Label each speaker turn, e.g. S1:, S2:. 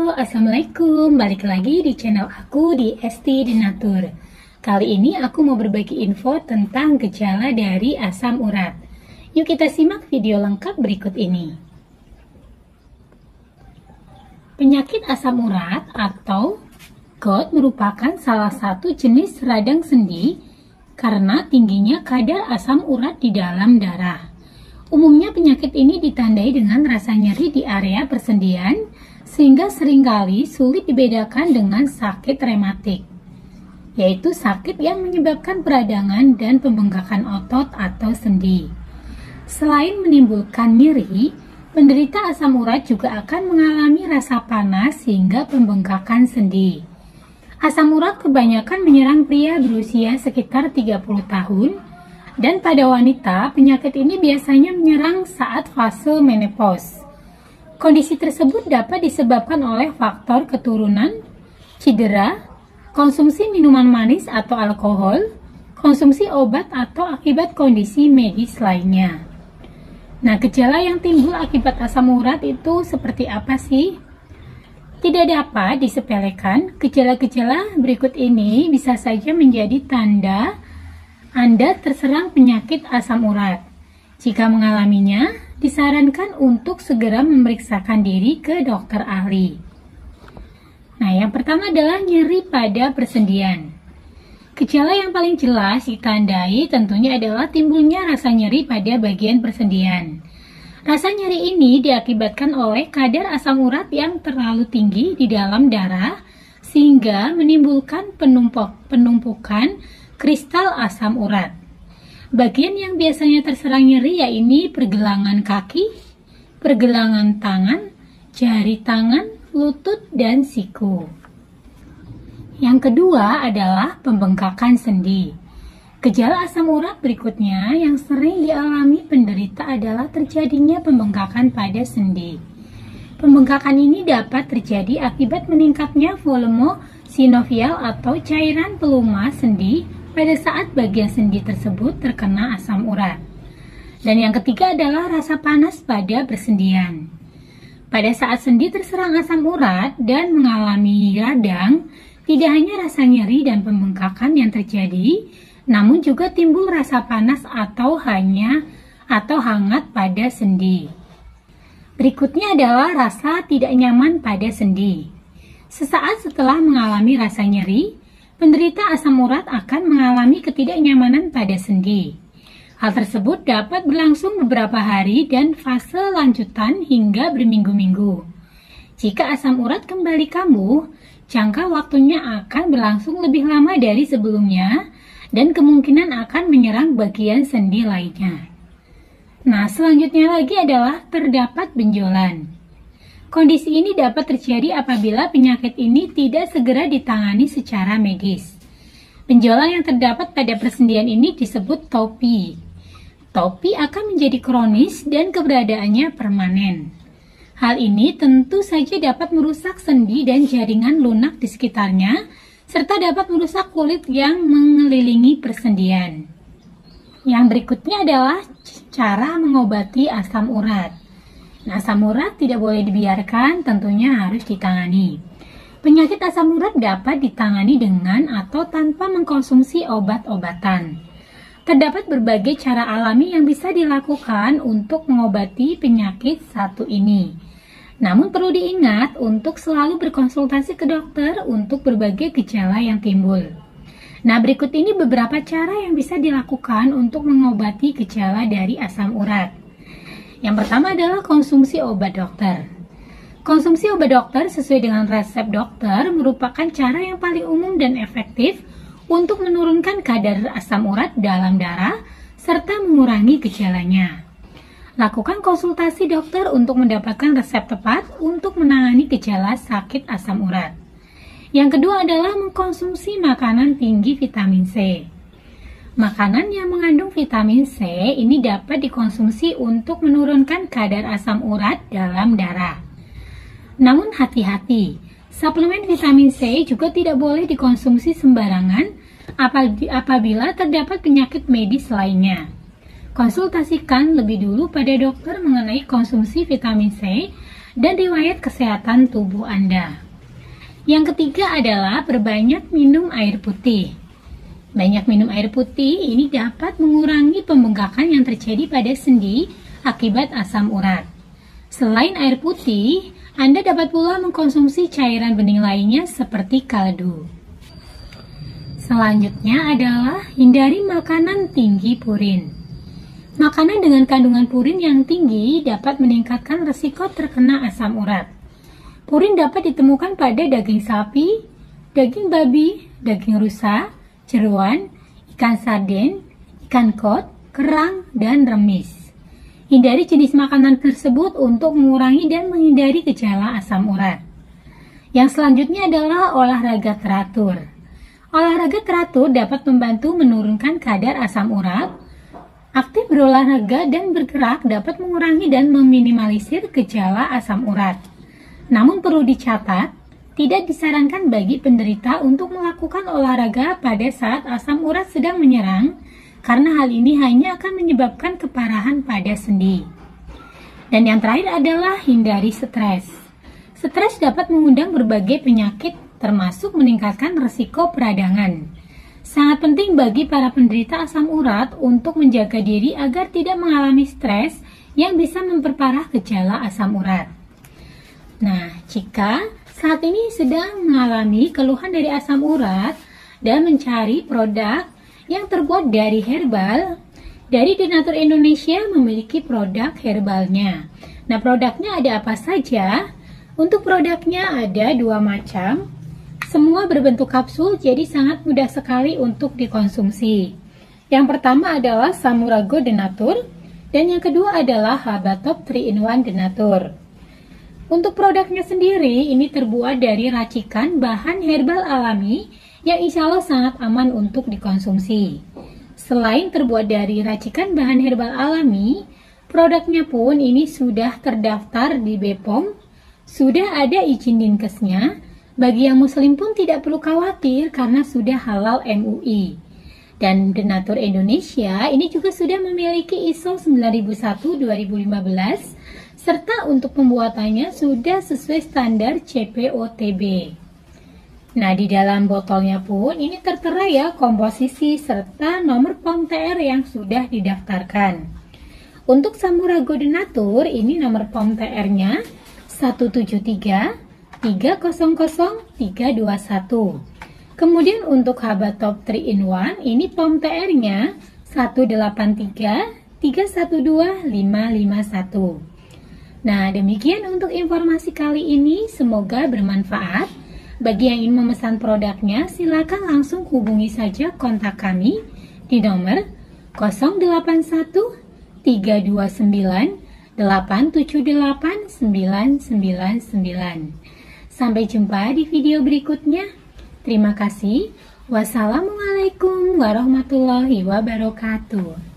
S1: Assalamualaikum. Balik lagi di channel aku di Esti Denatur. Kali ini aku mau berbagi info tentang gejala dari asam urat. Yuk kita simak video lengkap berikut ini. Penyakit asam urat atau GOUT merupakan salah satu jenis radang sendi karena tingginya kadar asam urat di dalam darah. Umumnya penyakit ini ditandai dengan rasa nyeri di area persendian, sehingga seringkali sulit dibedakan dengan sakit rematik, yaitu sakit yang menyebabkan peradangan dan pembengkakan otot atau sendi. Selain menimbulkan nyeri, penderita asam urat juga akan mengalami rasa panas hingga pembengkakan sendi. Asam urat kebanyakan menyerang pria berusia sekitar 30 tahun, dan pada wanita penyakit ini biasanya menyerang saat fase menopause. Kondisi tersebut dapat disebabkan oleh faktor keturunan, cedera, konsumsi minuman manis atau alkohol, konsumsi obat atau akibat kondisi medis lainnya. Nah, gejala yang timbul akibat asam urat itu seperti apa sih? Tidak dapat disepelekan, gejala-gejala berikut ini bisa saja menjadi tanda Anda terserang penyakit asam urat. Jika mengalaminya, disarankan untuk segera memeriksakan diri ke dokter ahli. Nah, yang pertama adalah nyeri pada persendian. Gejala yang paling jelas ditandai tentunya adalah timbulnya rasa nyeri pada bagian persendian. Rasa nyeri ini diakibatkan oleh kadar asam urat yang terlalu tinggi di dalam darah sehingga menimbulkan penumpukan kristal asam urat. Bagian yang biasanya terserang nyeri yaitu pergelangan kaki, pergelangan tangan, jari tangan, lutut, dan siku. Yang kedua adalah pembengkakan sendi. Gejala asam urat berikutnya yang sering dialami penderita adalah terjadinya pembengkakan pada sendi. Pembengkakan ini dapat terjadi akibat meningkatnya volume sinovial atau cairan pelumas sendi pada saat bagian sendi tersebut terkena asam urat. Dan yang ketiga adalah rasa panas pada persendian. Pada saat sendi terserang asam urat dan mengalami radang, tidak hanya rasa nyeri dan pembengkakan yang terjadi, namun juga timbul rasa panas atau hangat pada sendi. Berikutnya adalah rasa tidak nyaman pada sendi. Sesaat setelah mengalami rasa nyeri, penderita asam urat akan mengalami ketidaknyamanan pada sendi. Hal tersebut dapat berlangsung beberapa hari dan fase lanjutan hingga berminggu-minggu. Jika asam urat kembali kambuh, jangka waktunya akan berlangsung lebih lama dari sebelumnya dan kemungkinan akan menyerang bagian sendi lainnya. Nah, selanjutnya lagi adalah terdapat benjolan. Kondisi ini dapat terjadi apabila penyakit ini tidak segera ditangani secara medis. Benjolan yang terdapat pada persendian ini disebut topi. Topi akan menjadi kronis dan keberadaannya permanen. Hal ini tentu saja dapat merusak sendi dan jaringan lunak di sekitarnya, serta dapat merusak kulit yang mengelilingi persendian. Yang berikutnya adalah cara mengobati asam urat. Nah, asam urat tidak boleh dibiarkan, tentunya harus ditangani. Penyakit asam urat dapat ditangani dengan atau tanpa mengkonsumsi obat-obatan. Terdapat berbagai cara alami yang bisa dilakukan untuk mengobati penyakit satu ini. Namun perlu diingat untuk selalu berkonsultasi ke dokter untuk berbagai gejala yang timbul. Nah, berikut ini beberapa cara yang bisa dilakukan untuk mengobati gejala dari asam urat. Yang pertama adalah konsumsi obat dokter. Konsumsi obat dokter sesuai dengan resep dokter merupakan cara yang paling umum dan efektif untuk menurunkan kadar asam urat dalam darah serta mengurangi gejalanya. Lakukan konsultasi dokter untuk mendapatkan resep tepat untuk menangani gejala sakit asam urat. Yang kedua adalah mengkonsumsi makanan tinggi vitamin C. Makanan yang mengandung vitamin C ini dapat dikonsumsi untuk menurunkan kadar asam urat dalam darah. Namun hati-hati, suplemen vitamin C juga tidak boleh dikonsumsi sembarangan apabila terdapat penyakit medis lainnya. Konsultasikan lebih dulu pada dokter mengenai konsumsi vitamin C dan riwayat kesehatan tubuh Anda. Yang ketiga adalah berbanyak minum air putih. Banyak minum air putih ini dapat mengurangi pembengkakan yang terjadi pada sendi akibat asam urat. Selain air putih, Anda dapat pula mengkonsumsi cairan bening lainnya seperti kaldu. Selanjutnya adalah hindari makanan tinggi purin. Makanan dengan kandungan purin yang tinggi dapat meningkatkan risiko terkena asam urat. Purin dapat ditemukan pada daging sapi, daging babi, daging rusa, jeroan, ikan sarden, ikan kod, kerang, dan remis. Hindari jenis makanan tersebut untuk mengurangi dan menghindari gejala asam urat. Yang selanjutnya adalah olahraga teratur. Olahraga teratur dapat membantu menurunkan kadar asam urat. Aktif berolahraga dan bergerak dapat mengurangi dan meminimalisir gejala asam urat. Namun perlu dicatat, tidak disarankan bagi penderita untuk melakukan olahraga pada saat asam urat sedang menyerang, karena hal ini hanya akan menyebabkan keparahan pada sendi. Dan yang terakhir adalah hindari stres. Stres dapat mengundang berbagai penyakit, termasuk meningkatkan risiko peradangan. Sangat penting bagi para penderita asam urat untuk menjaga diri agar tidak mengalami stres yang bisa memperparah gejala asam urat. Nah, jika saat ini sedang mengalami keluhan dari asam urat dan mencari produk yang terbuat dari herbal, dari Denatur Indonesia memiliki produk herbalnya. Nah, produknya ada apa saja? Untuk produknya ada 2 macam. Semua berbentuk kapsul, jadi sangat mudah sekali untuk dikonsumsi. Yang pertama adalah Samurago Denatur, dan yang kedua adalah Habatop 3-in-1 Denatur. Untuk produknya sendiri, ini terbuat dari racikan bahan herbal alami yang insya Allah sangat aman untuk dikonsumsi. Selain terbuat dari racikan bahan herbal alami, produknya pun ini sudah terdaftar di BPOM, sudah ada izin Dinkesnya. Bagi yang muslim pun tidak perlu khawatir karena sudah halal MUI. Dan Denatur Indonesia ini juga sudah memiliki ISO 9001-2015 serta untuk pembuatannya sudah sesuai standar CPOTB. Nah, di dalam botolnya pun ini tertera ya komposisi serta nomor POM TR yang sudah didaftarkan. Untuk Samurago Denatur ini nomor POM TR-nya 173 300 321. Kemudian untuk Habatop 3-in-1 ini POM TR-nya 183 312 551. Nah, demikian untuk informasi kali ini, semoga bermanfaat. Bagi yang ingin memesan produknya, silakan langsung hubungi saja kontak kami di nomor 081 329 878 999. Sampai jumpa di video berikutnya. Terima kasih. Wassalamualaikum warahmatullahi wabarakatuh.